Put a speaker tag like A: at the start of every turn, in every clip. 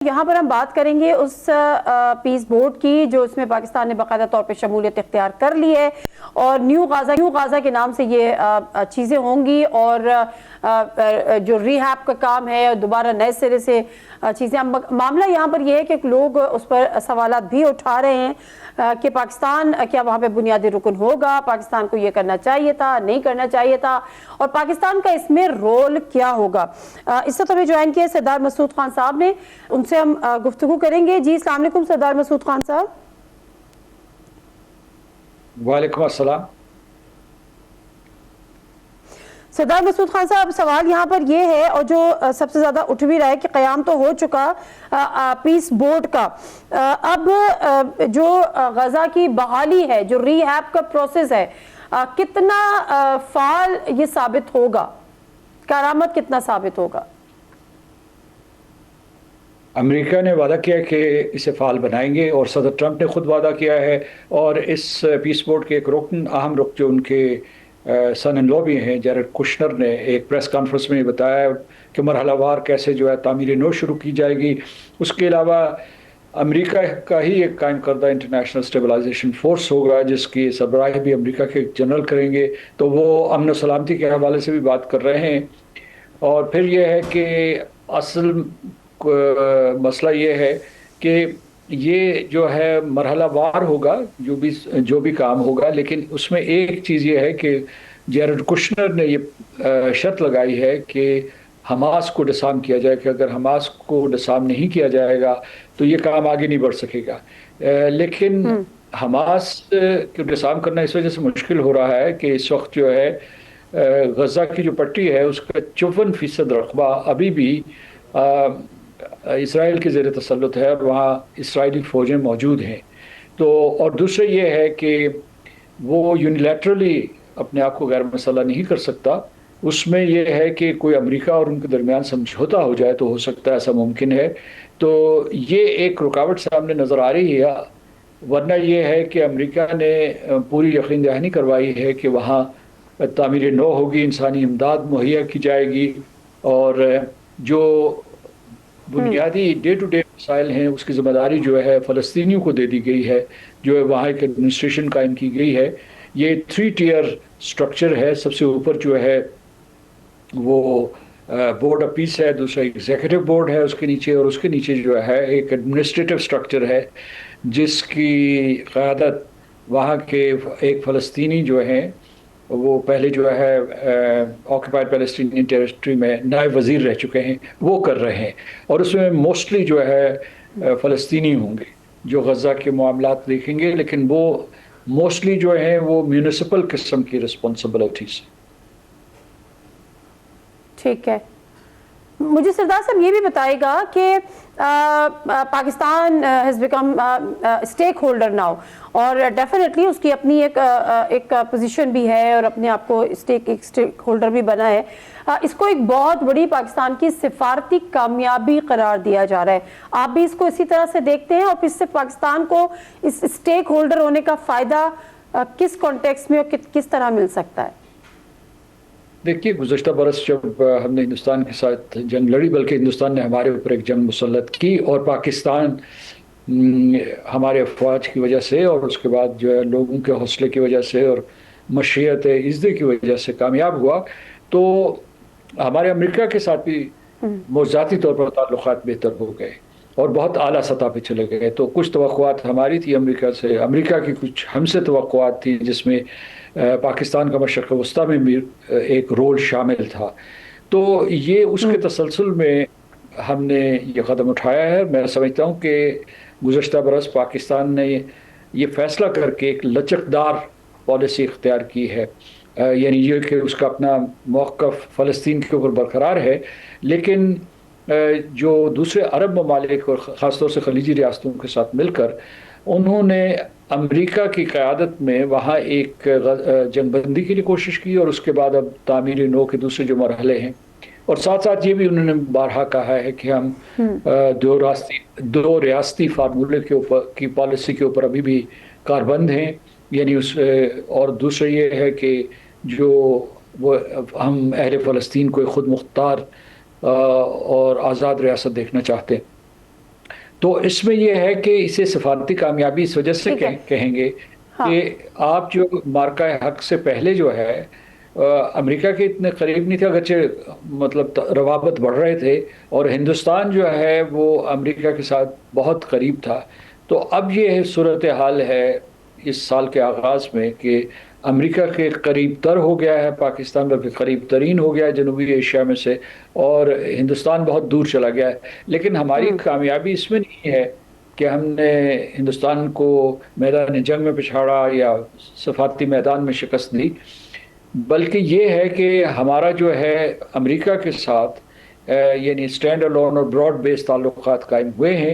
A: یہاں پر ہم بات کریں گے اس پیس بورڈ کی جو اس میں پاکستان نے باقاعدہ طور پہ شمولیت اختیار کر لی ہے، اور نیو غازہ کے نام سے یہ چیزیں ہوں گی، اور جو ری ہیپ کا کام ہے دوبارہ نئے سرے سے چیزیں. معاملہ یہاں پر یہ ہے کہ لوگ اس پر سوالات بھی اٹھا رہے ہیں کہ پاکستان کیا وہاں پہ بنیادی رکن ہوگا، پاکستان کو یہ کرنا چاہیے تھا، نہیں کرنا چاہیے تھا، اور پاکستان کا اس میں رول کیا ہوگا. اس وقت ہمیں جوائن کیا سردار مسعود خان صاحب نے، ان سے ہم گفتگو کریں گے. جی السلام علیکم سردار مسعود خان صاحب.
B: وعلیکم السلام.
A: سردار مسعود خان صاحب، سوال یہاں پر یہ ہے، اور جو سب سے زیادہ اٹھ بھی رہا ہے کہ قیام تو ہو چکا پیس بورڈ کا، اب جو غزہ کی بحالی ہے، جو ری ہیپ کا پروسیس ہے، کتنا فعال یہ ثابت ہوگا، کارآمد کتنا ثابت ہوگا؟
B: امریکہ نے وعدہ کیا کہ اسے فعال بنائیں گے، اور صدر ٹرمپ نے خود وعدہ کیا ہے، اور اس پیس بورڈ کے ایک اہم رکن جو ان کے سن ان لا بھی ہیں، جیرڈ کشنر نے ایک پریس کانفرنس میں بتایا کہ مرحلہ وار کیسے جو ہے تعمیر نو شروع کی جائے گی. اس کے علاوہ امریکہ کا ہی ایک قائم کردہ انٹرنیشنل اسٹیبلائزیشن فورس ہوگا جس کی سربراہی بھی امریکہ کے جنرل کریں گے، تو وہ امن و سلامتی کے حوالے سے بھی بات کر رہے ہیں. اور پھر یہ ہے کہ اصل مسئلہ یہ ہے کہ یہ جو ہے مرحلہ وار ہوگا جو بھی کام ہوگا، لیکن اس میں ایک چیز یہ ہے کہ جیرڈ کشنر نے یہ شرط لگائی ہے کہ حماس کو ڈسارم کیا جائے، کہ اگر حماس کو ڈسارم نہیں کیا جائے گا تو یہ کام آگے نہیں بڑھ سکے گا. لیکن حماس کو ڈسارم کرنا اس وجہ سے مشکل ہو رہا ہے کہ اس وقت جو ہے غزہ کی جو پٹی ہے اس کا 54% رقبہ ابھی بھی اسرائیل کے زیر تسلط ہے، اور وہاں اسرائیلی فوجیں موجود ہیں. تو اور دوسرے یہ ہے کہ وہ یونیلیٹرلی اپنے آپ کو غیر مسلح نہیں کر سکتا. اس میں یہ ہے کہ کوئی امریکہ اور ان کے درمیان سمجھوتا ہو جائے تو ہو سکتا ہے، ایسا ممکن ہے. تو یہ ایک رکاوٹ سامنے نظر آ رہی ہے. ورنہ یہ ہے کہ امریکہ نے پوری یقین دہانی کروائی ہے کہ وہاں تعمیر نو ہوگی، انسانی امداد مہیا کی جائے گی، اور جو بنیادی ڈے ٹو ڈے مسائل ہیں اس کی ذمہ داری جو ہے فلسطینیوں کو دے دی گئی ہے، جو ہے وہاں ایک ایڈمنسٹریشن قائم کی گئی ہے. یہ 3 ٹیئر سٹرکچر ہے. سب سے اوپر جو ہے وہ بورڈ آف پیس ہے، دوسرا ایگزیکٹو بورڈ ہے اس کے نیچے، اور اس کے نیچے جو ہے ایک ایڈمنسٹریٹو سٹرکچر ہے جس کی قیادت وہاں کے ایک فلسطینی جو ہیں، وہ پہلے جو ہے آکوپائڈ پیلسٹینین ٹیریٹری میں نائب وزیر رہ چکے ہیں، وہ کر رہے ہیں. اور اس میں موسٹلی جو ہے فلسطینی ہوں گے جو غزہ کے معاملات دیکھیں گے، لیکن وہ موسٹلی جو ہیں وہ میونسپل قسم کی رسپانسبلٹیز.
A: ٹھیک ہے، مجھے سردار صاحب یہ بھی بتائے گا کہ Pakistan has become stake holder now, اور ڈیفینیٹلی اس کی اپنی ایک پوزیشن بھی ہے، اور اپنے آپ کو اسٹیک ہولڈر بھی بنا ہے. اس کو ایک بہت بڑی پاکستان کی سفارتی کامیابی قرار دیا جا رہا ہے. آپ بھی اس کو اسی طرح سے دیکھتے ہیں، اور اس سے پاکستان کو اس اسٹیک ہولڈر ہونے کا فائدہ کس کانٹیکس میں اور کس طرح مل سکتا ہے؟
B: دیکھیے، گزشتہ برس جب ہم نے ہندوستان کے ساتھ جنگ لڑی، بلکہ ہندوستان نے ہمارے اوپر ایک جنگ مسلط کی، اور پاکستان ہمارے افواج کی وجہ سے، اور اس کے بعد جو ہے لوگوں کے حوصلے کی وجہ سے اور مشیت عزدے کی وجہ سے کامیاب ہوا. تو ہمارے امریکہ کے ساتھ بھی موضوعاتی طور پر تعلقات بہتر ہو گئے اور بہت اعلیٰ سطح پہ چلے گئے. تو کچھ توقعات ہماری تھی امریکہ سے، امریکہ کی کچھ ہم سے توقعات تھی، جس میں پاکستان کا مشرق وسطیٰ میں بھی ایک رول شامل تھا. تو یہ اس کے تسلسل میں ہم نے یہ قدم اٹھایا ہے. میں سمجھتا ہوں کہ گزشتہ برس پاکستان نے یہ فیصلہ کر کے ایک لچکدار پالیسی اختیار کی ہے، یعنی یہ کہ اس کا اپنا موقف فلسطین کے اوپر برقرار ہے، لیکن جو دوسرے عرب ممالک اور خاص طور سے خلیجی ریاستوں کے ساتھ مل کر انہوں نے امریکہ کی قیادت میں وہاں ایک جنگ بندی کے لیے کوشش کی، اور اس کے بعد اب تعمیر نو کے دوسرے جو مرحلے ہیں، اور ساتھ ساتھ یہ بھی انہوں نے بارہا کہا ہے کہ ہم دو ریاستی فارمولے کے اوپر کی پالیسی کے اوپر ابھی بھی کاربند ہیں. یعنی اور دوسرا یہ ہے کہ جو وہ ہم اہل فلسطین کو خود مختار اور آزاد ریاست دیکھنا چاہتے ہیں. تو اس میں یہ ہے کہ اسے سفارتی کامیابی اس وجہ سے
A: ٹھیک ہے۔
B: کہیں گے
A: ہاں
B: کہ آپ جو مارکہ حق سے پہلے جو ہے امریکہ کے اتنے قریب نہیں تھے، اگرچہ مطلب روابط بڑھ رہے تھے، اور ہندوستان جو ہے وہ امریکہ کے ساتھ بہت قریب تھا۔ تو اب یہ صورتحال ہے اس سال کے آغاز میں کہ امریکہ کے قریب تر ہو گیا ہے پاکستان، بلکہ قریب ترین ہو گیا ہے جنوبی ایشیا میں سے، اور ہندوستان بہت دور چلا گیا ہے۔ لیکن ہماری کامیابی اس میں نہیں ہے کہ ہم نے ہندوستان کو میدان جنگ میں پچھاڑا یا سفارتی میدان میں شکست دی، بلکہ یہ ہے کہ ہمارا جو ہے امریکہ کے ساتھ یعنی اسٹینڈ الون اور براڈ بیس تعلقات قائم ہوئے ہیں،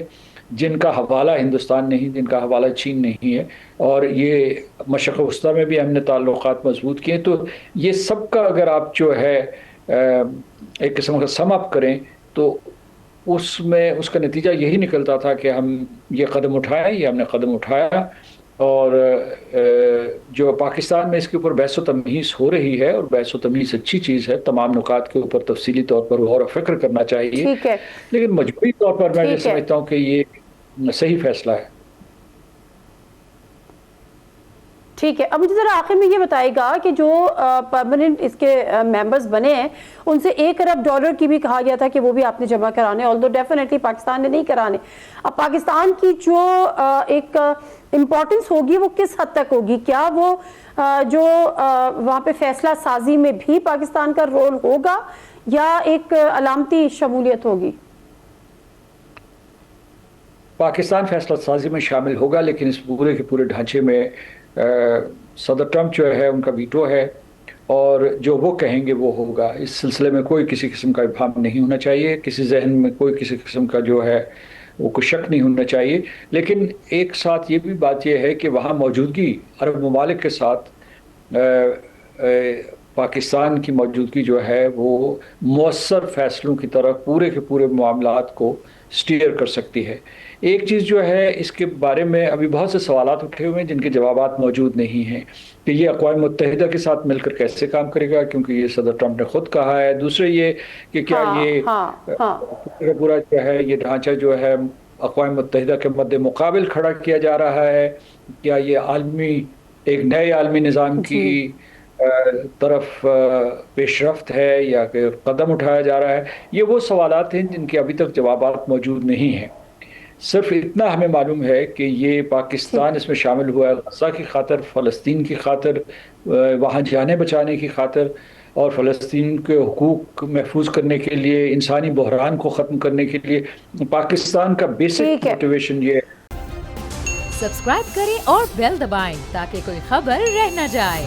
B: جن کا حوالہ ہندوستان نہیں، جن کا حوالہ چین نہیں ہے، اور یہ مشرق وسطیٰ میں بھی ہم نے تعلقات مضبوط کیے۔ تو یہ سب کا اگر آپ جو ہے ایک قسم کا سم اپ کریں تو اس میں اس کا نتیجہ یہی نکلتا تھا کہ ہم یہ قدم اٹھائیں، یہ ہم نے قدم اٹھایا، اور جو پاکستان میں اس کے اوپر بحث و تمہیز ہو رہی ہے، اور بحث و تمہیز اچھی چیز ہے، تمام نکات کے اوپر تفصیلی طور پر غور و فکر کرنا چاہیے،
A: ٹھیک ہے،
B: لیکن مجموعی طور پر میں یہ
A: ٹھیک ہے،
B: سمجھتا ہوں کہ یہ صحیح فیصلہ ہے۔
A: ٹھیک ہے۔ اب مجھے ذرا آخر میں یہ بتائے گا کہ جو پرماننٹ اس کے ممبرز بنے ہیں ان سے $1 ارب کی بھی کہا گیا تھا کہ وہ بھی آپ نے جمع کرانے، آلدو ڈیفینیٹلی پاکستان نے نہیں کرانے۔ اب پاکستان کی جو ایک امپورٹنس ہوگی وہ کس حد تک ہوگی؟ کیا وہ جو وہاں پہ فیصلہ سازی میں بھی پاکستان کا رول ہوگا یا ایک علامتی شمولیت ہوگی؟
B: پاکستان فیصلہ سازی میں شامل ہوگا، لیکن اس پورے کے پورے ڈھانچے میں صدر ٹرمپ جو ہے ان کا ویٹو ہے، اور جو وہ کہیں گے وہ ہوگا۔ اس سلسلے میں کوئی کسی قسم کا ابہام نہیں ہونا چاہیے، کسی ذہن میں کوئی کسی قسم کا جو ہے وہ کوئی شک نہیں ہونا چاہیے۔ لیکن ایک ساتھ یہ بھی بات یہ ہے کہ وہاں موجودگی عرب ممالک کے ساتھ پاکستان کی موجودگی جو ہے وہ مؤثر فیصلوں کی طرح پورے کے پورے معاملات کو سٹیئر کر سکتی ہے۔ ایک چیز جو ہے اس کے بارے میں ابھی بہت سے سوالات اٹھے ہوئے ہیں جن کے جوابات موجود نہیں ہیں کہ یہ اقوام متحدہ کے ساتھ مل کر کیسے کام کرے گا، کیونکہ یہ صدر ٹرمپ نے خود کہا ہے۔ دوسرے یہ کہ کیا یہ پورا جو ہے یہ ڈھانچہ جو ہے اقوام متحدہ کے مد مقابل کھڑا کیا جا رہا ہے، کیا یہ ایک نئے عالمی نظام کی طرف پیش رفت ہے یا کہ قدم اٹھایا جا رہا ہے۔ یہ وہ سوالات ہیں جن کے ابھی تک جوابات موجود نہیں ہیں۔ صرف اتنا ہمیں معلوم ہے کہ یہ پاکستان اس میں شامل ہوا ہے غزہ کی خاطر، فلسطین کی خاطر، وہاں جانیں بچانے کی خاطر، اور فلسطین کے حقوق محفوظ کرنے کے لیے، انسانی بحران کو ختم کرنے کے لیے پاکستان کا بیسک موٹیویشن یہ ہے۔
C: سبسکرائب کریں اور بیل دبائیں تاکہ کوئی خبر رہ نہ جائے۔